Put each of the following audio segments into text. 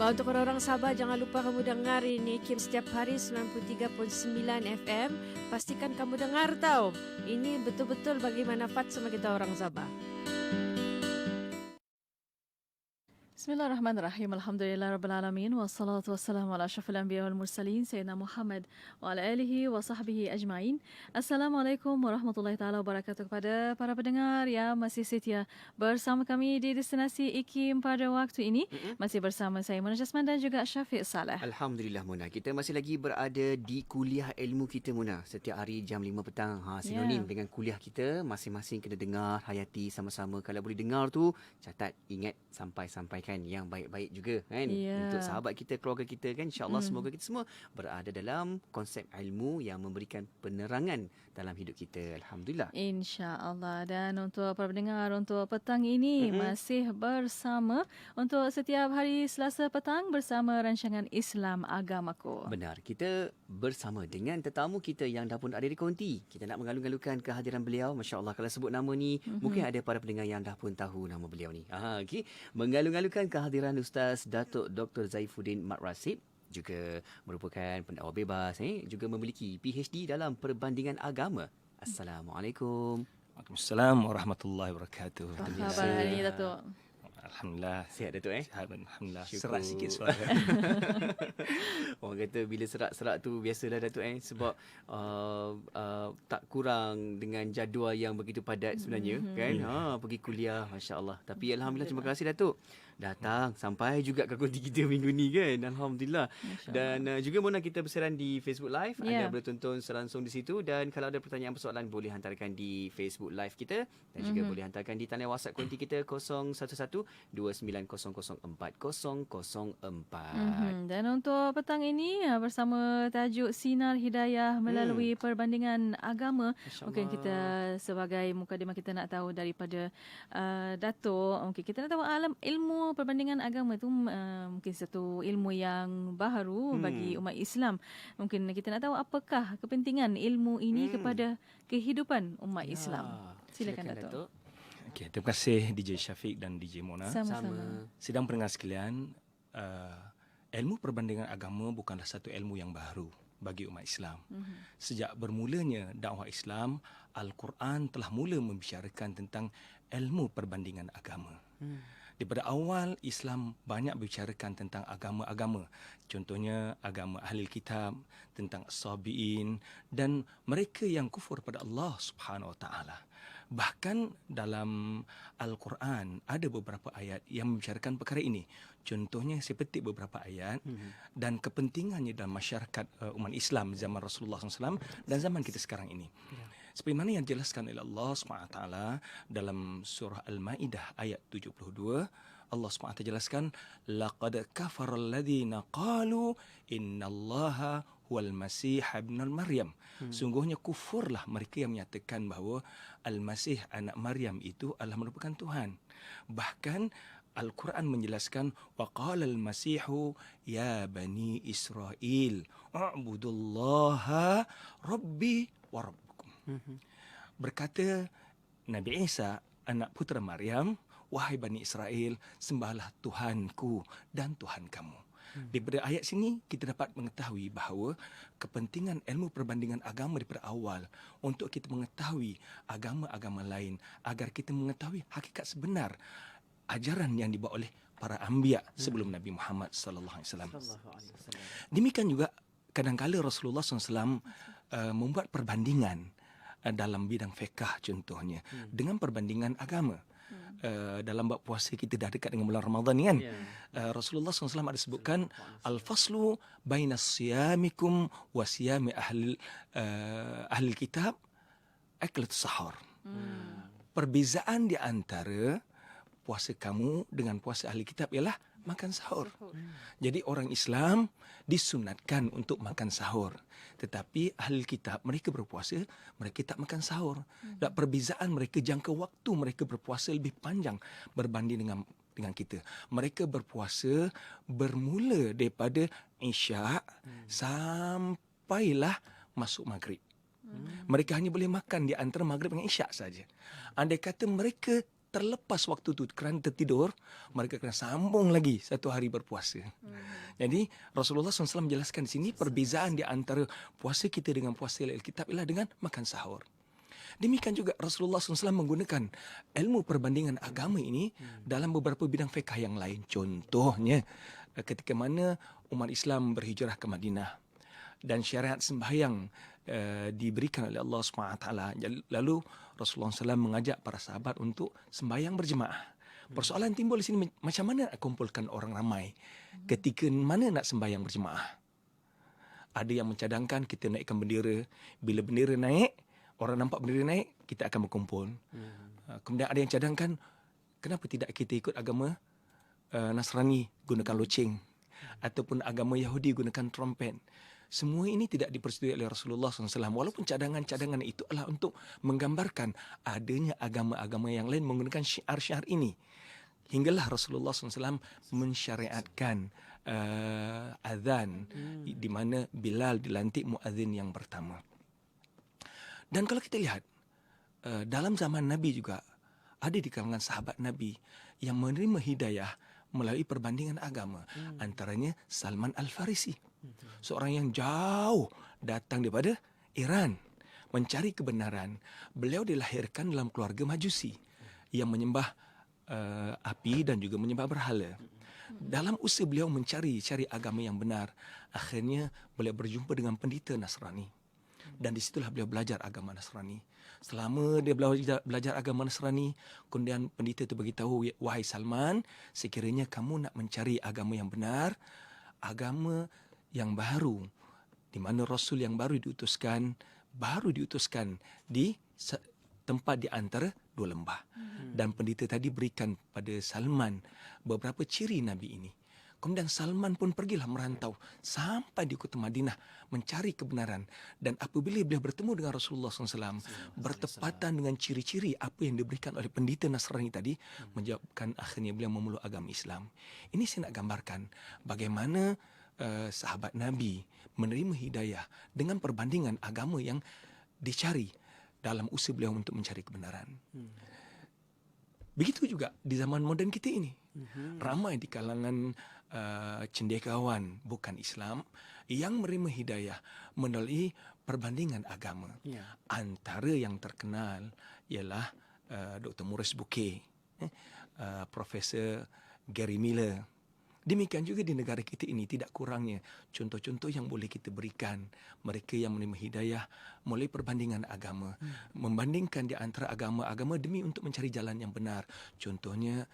Untuk orang-orang Sabah, jangan lupa kamu dengar ini Kim setiap hari 93.9 FM. Pastikan kamu dengar tau. Ini betul-betul bagi manfaat sama kita orang Sabah. Bismillahirrahmanirrahim. Alhamdulillahirrabbilalamin. Wassalatu wassalamu ala asyrafil anbiya wal mursalin Sayyidina Muhammad wa ala alihi wa sahbihi ajma'in. Assalamualaikum warahmatullahi ta'ala wabarakatuh. Kepada para pendengar yang masih setia bersama kami di Destinasi IKIM pada waktu ini. Masih bersama saya Mona Jasman dan juga Syafiq Saleh. Alhamdulillah Mona. Kita masih lagi berada di kuliah ilmu kita Mona. Setiap hari jam 5 petang. Sinonim dengan kuliah kita. Masing-masing kena dengar, hayati sama-sama. Kalau boleh dengar tu, catat, ingat, sampaikan yang baik-baik juga kan, untuk sahabat kita, keluarga kita kan, insya-Allah semoga kita semua berada dalam konsep ilmu yang memberikan penerangan dalam hidup kita. Alhamdulillah, insya-Allah. Dan untuk para pendengar, untuk petang ini masih bersama untuk setiap hari Selasa petang bersama rancangan Islam Agamaku. Benar, kita bersama dengan tetamu kita yang dah pun ada di konti. Kita nak mengalu-alukan kehadiran beliau. Masya-Allah, kalau sebut nama ni mungkin ada para pendengar yang dah pun tahu nama beliau ni. Okey, mengalu-alukan kehadiran Ustaz Datuk Dr. Zaifuddin Mat Rasib, juga merupakan pendakwa bebas, juga memiliki PhD dalam perbandingan agama. Assalamualaikum. Waalaikumsalam warahmatullahi wabarakatuh. Apa khabar hari ini, Datuk? Alhamdulillah. Sihat Datuk Sihat, alhamdulillah. Syukur. Serak sikit suara. Orang kata bila serak-serak tu biasalah Datuk, sebab tak kurang dengan jadual yang begitu padat sebenarnya kan. Pergi kuliah, masya-Allah. Tapi alhamdulillah, terima kasih Datuk datang sampai juga ke konti kita minggu ni kan. Alhamdulillah. Dan juga Mona, kita bersiaran di Facebook Live. Anda boleh tonton selangsung di situ, dan kalau ada pertanyaan persoalan boleh hantarkan di Facebook Live kita, dan juga boleh hantarkan di talian WhatsApp konti kita 011-2900-4004. Dan untuk petang ini bersama tajuk Sinar Hidayah melalui perbandingan agama. Mungkin kita sebagai mukadimah kita nak tahu daripada Datuk. Mungkin kita nak tahu alam ilmu perbandingan agama itu mungkin satu ilmu yang baru bagi umat Islam. Mungkin kita nak tahu apakah kepentingan ilmu ini kepada kehidupan umat Islam. Silakan Datuk. Okay, terima kasih DJ Syafiq dan DJ Mona. Sama-sama. Sidang pendengar sekalian, ilmu perbandingan agama bukanlah satu ilmu yang baru bagi umat Islam. Sejak bermulanya dakwah Islam, Al-Quran telah mula membicarakan tentang ilmu perbandingan agama. Daripada awal, Islam banyak bicarakan tentang agama-agama. Contohnya, agama Ahli Kitab, tentang As-Sabi'in, dan mereka yang kufur pada Allah Subhanahu Wa Taala. Bahkan dalam Al-Quran, ada beberapa ayat yang membicarakan perkara ini. Contohnya, saya petik beberapa ayat dan kepentingannya dalam masyarakat umat Islam zaman Rasulullah SAW dan zaman kita sekarang ini. Seperti mana yang dijelaskan oleh Allah SWT dalam surah Al-Ma'idah ayat 72, Allah SWT jelaskan, laqad kafara alladhina qalu innallaha huwal masih ibn Maryam. Sungguhnya kufurlah mereka yang menyatakan bahawa Al-Masih anak Maryam itu adalah merupakan Tuhan. Bahkan Al-Quran menjelaskan, waqala al-masihu ya bani Israel a'budullaha rabbi wa rabbukum. Berkata Nabi Isa, anak putera Maryam, wahai Bani Israel, sembahlah Tuhanku dan Tuhan kamu. Daripada ayat sini, kita dapat mengetahui bahawa kepentingan ilmu perbandingan agama daripada awal untuk kita mengetahui agama-agama lain, agar kita mengetahui hakikat sebenar ajaran yang dibawa oleh para anbiya sebelum Nabi Muhammad sallallahu alaihi wasallam. Demikian juga kadang-kala Rasulullah SAW membuat perbandingan dalam bidang fiqh contohnya dengan perbandingan agama. Dalam bab puasa kita dah dekat dengan bulan Ramadan ni kan. Rasulullah SAW ada sebutkan al-faslu baina siyamikum wa siyami ahli kitab aklat sahur. Perbezaan di antara puasa kamu dengan puasa ahli kitab ialah makan sahur. Jadi orang Islam disunatkan untuk makan sahur. Tetapi ahli kitab, mereka berpuasa, mereka tak makan sahur. Dan perbezaan mereka, jangka waktu mereka berpuasa lebih panjang berbanding dengan kita. Mereka berpuasa bermula daripada Isyak sampailah masuk maghrib. Mereka hanya boleh makan di antara maghrib dengan Isyak saja. Andai kata mereka terlepas waktu tu kerana tertidur, mereka kena sambung lagi satu hari berpuasa. Jadi Rasulullah SAW menjelaskan di sini perbezaan di antara puasa kita dengan puasa Alkitab ialah dengan makan sahur. Demikian juga Rasulullah SAW menggunakan ilmu perbandingan agama ini dalam beberapa bidang fiqh yang lain. Contohnya ketika mana umat Islam berhijrah ke Madinah dan syariat sembahyang diberikan oleh Allah SWT. Lalu Rasulullah SAW mengajak para sahabat untuk sembahyang berjemaah. Persoalan timbul di sini, macam mana nak kumpulkan orang ramai? Ketika mana nak sembahyang berjemaah? Ada yang mencadangkan kita naikkan bendera. Bila bendera naik, orang nampak bendera naik, kita akan berkumpul. Kemudian ada yang cadangkan, kenapa tidak kita ikut agama Nasrani gunakan loceng, ataupun agama Yahudi gunakan trompet. Semua ini tidak dipersetujui oleh Rasulullah SAW. Walaupun cadangan-cadangan itu adalah untuk menggambarkan adanya agama-agama yang lain menggunakan syiar-syiar ini. Hinggalah Rasulullah SAW mensyariatkan azan, di mana Bilal dilantik muazzin yang pertama. Dan kalau kita lihat, dalam zaman Nabi juga, ada di kalangan sahabat Nabi yang menerima hidayah melalui perbandingan agama. Antaranya Salman Al-Farisi. Seorang yang jauh datang daripada Iran mencari kebenaran. Beliau dilahirkan dalam keluarga Majusi yang menyembah api dan juga menyembah berhala. Dalam usaha beliau mencari agama yang benar, akhirnya beliau berjumpa dengan pendeta Nasrani. Dan di situlah beliau belajar agama Nasrani. Selama dia belajar agama Nasrani, kemudian pendeta itu beritahu, wahai Salman, sekiranya kamu nak mencari agama yang benar, agama yang baru, di mana Rasul yang baru diutuskan di tempat di antara dua lembah. Dan pendeta tadi berikan pada Salman beberapa ciri Nabi ini. Kemudian Salman pun pergilah merantau sampai di kota Madinah mencari kebenaran. Dan apabila beliau bertemu dengan Rasulullah SAW, bertepatan dengan ciri-ciri apa yang diberikan oleh pendeta Nasrani tadi, menyebabkan akhirnya beliau memeluk agama Islam. Ini saya nak gambarkan bagaimana sahabat Nabi menerima hidayah dengan perbandingan agama yang dicari dalam usaha beliau untuk mencari kebenaran. Begitu juga di zaman moden kita ini. Ramai di kalangan cendekiawan bukan Islam yang menerima hidayah melalui perbandingan agama. Antara yang terkenal ialah Dr. Maurice Bucaille, Profesor Gary Miller. Demikian juga di negara kita ini tidak kurangnya contoh-contoh yang boleh kita berikan mereka yang menerima hidayah melalui perbandingan agama. Membandingkan di antara agama-agama demi untuk mencari jalan yang benar. Contohnya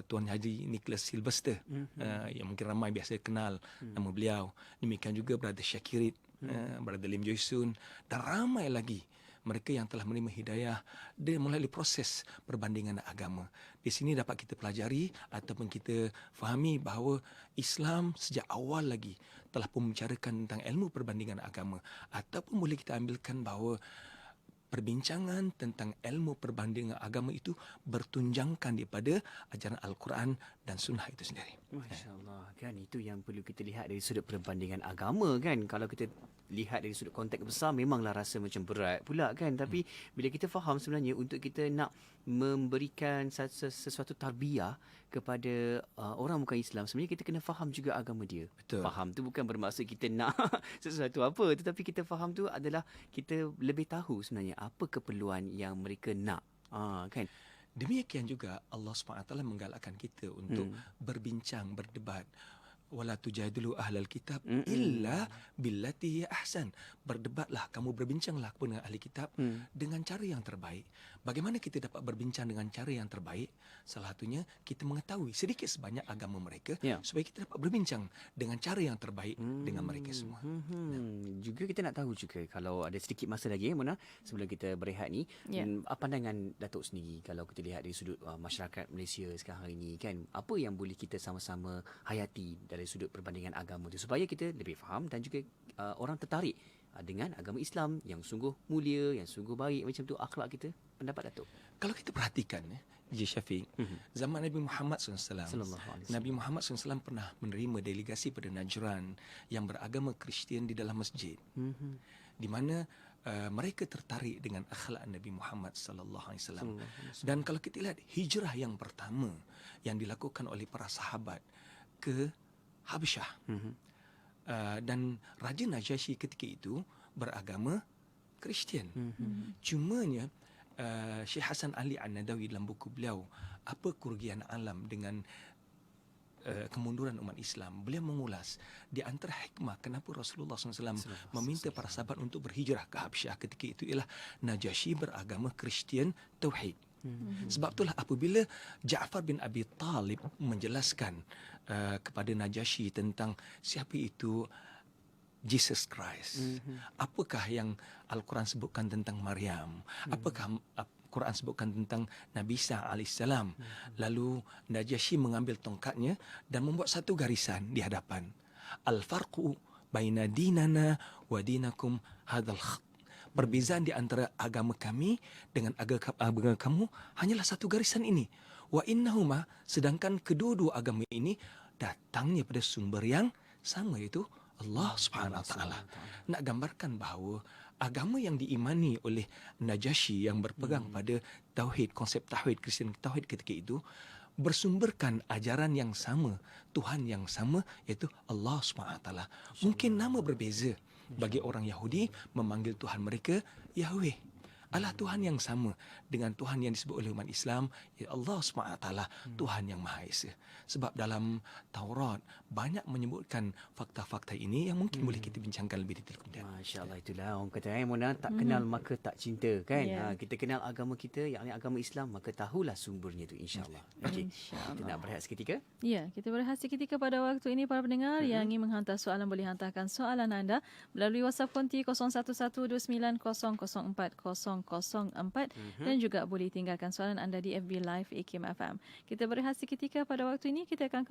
Tuan Haji Nicholas Sylvester, yang mungkin ramai biasa kenal nama beliau. Demikian juga Brother Syakirit, Brother Lim Joy Soon, dan ramai lagi mereka yang telah menerima hidayah melalui proses perbandingan agama. Di sini dapat kita pelajari ataupun kita fahami bahawa Islam sejak awal lagi telah pun membicarakan tentang ilmu perbandingan agama. Ataupun boleh kita ambilkan bahawa perbincangan tentang ilmu perbandingan agama itu bertunjangkan daripada ajaran Al-Quran dan Sunnah itu sendiri. Masya Allah, kan itu yang perlu kita lihat dari sudut perbandingan agama kan. Kalau kita lihat dari sudut konteks besar memanglah rasa macam berat pula kan. Tapi bila kita faham sebenarnya untuk kita nak memberikan sesuatu tarbiyah kepada orang bukan Islam, sebenarnya kita kena faham juga agama dia. Betul. Faham tu bukan bermaksud kita nak sesuatu apa, tetapi kita faham tu adalah kita lebih tahu sebenarnya apa keperluan yang mereka nak. Kan? Demikian juga Allah SWT menggalakkan kita untuk berbincang, berdebat. Wala tujadilu ahlal kitab illa billati hiya ahsan. Berdebatlah, kamu berbincanglah dengan ahli kitab dengan cara yang terbaik. Bagaimana kita dapat berbincang dengan cara yang terbaik? Salah satunya kita mengetahui sedikit sebanyak agama mereka, supaya kita dapat berbincang dengan cara yang terbaik dengan mereka semua. Juga kita nak tahu juga, kalau ada sedikit masa lagi Mona, sebelum kita berehat ni, pandangan Datuk sendiri kalau kita lihat dari sudut masyarakat Malaysia sekarang hari ni kan, apa yang boleh kita sama-sama hayati dari sudut perbandingan agama tu supaya kita lebih faham dan juga orang tertarik dengan agama Islam yang sungguh mulia, yang sungguh baik macam tu akhlak kita. Pendapat Datuk? Kalau kita perhatikan Encik Syafiq, zaman Nabi Muhammad SAW, Nabi Muhammad SAW pernah menerima delegasi pada Najran yang beragama Kristian di dalam masjid, di mana mereka tertarik dengan akhlak Nabi Muhammad sallallahu alaihi wasallam. Dan kalau kita lihat hijrah yang pertama yang dilakukan oleh para sahabat ke Habsyah, dan Raja Najasyi ketika itu beragama Kristian. Cumanya Syekh Hasan Ali An-Nadawi dalam buku beliau Apa Kerugian Alam dengan Kemunduran Umat Islam, beliau mengulas di antara hikmah kenapa Rasulullah SAW meminta para sahabat untuk berhijrah ke Habsyah ketika itu ialah Najasyi beragama Kristian Tauhid. Sebab itulah apabila Ja'far bin Abi Talib menjelaskan kepada Najasyi tentang siapa itu Jesus Christ, apakah yang Al-Quran sebutkan tentang Maryam, apakah Quran sebutkan tentang Nabi Isa alaihissalam. Lalu Najasyi mengambil tongkatnya dan membuat satu garisan di hadapan. Al-farqu baina dinana wa dinakum hadzal khat. Perbezaan di antara agama kami dengan agama kamu hanyalah satu garisan ini. Wa innahuma, sedangkan kedua-dua agama ini datangnya pada sumber yang sama, iaitu Allah Subhanahu Wa Taala. Nak gambarkan bahawa agama yang diimani oleh Najasyi yang berpegang pada tauhid, konsep tauhid, Kristian tauhid ketika itu bersumberkan ajaran yang sama, Tuhan yang sama, iaitu Allah Subhanahu Wa Taala. Mungkin nama berbeza. Bagi orang Yahudi memanggil Tuhan mereka Yahweh. Allah Tuhan yang sama dengan Tuhan yang disebut oleh umat Islam, ya Allah SWT, Tuhan yang Maha Esa. Sebab dalam Taurat banyak menyebutkan fakta-fakta ini yang mungkin boleh kita bincangkan lebih detail kemudian. Masya Allah, itulah orang kata Mona, tak kenal maka tak cinta, kan? Kita kenal agama kita, yakni agama Islam, maka tahulah sumbernya itu, insya-Allah. Okey. Kita nak berehat seketika? Ya, kita berehat seketika pada waktu ini para pendengar yang ingin menghantar soalan boleh hantarkan soalan anda melalui WhatsApp konti 0112900404 dan juga boleh tinggalkan soalan anda di FB Live IKIM FM. Kita berehat seketika pada waktu ini, kita akan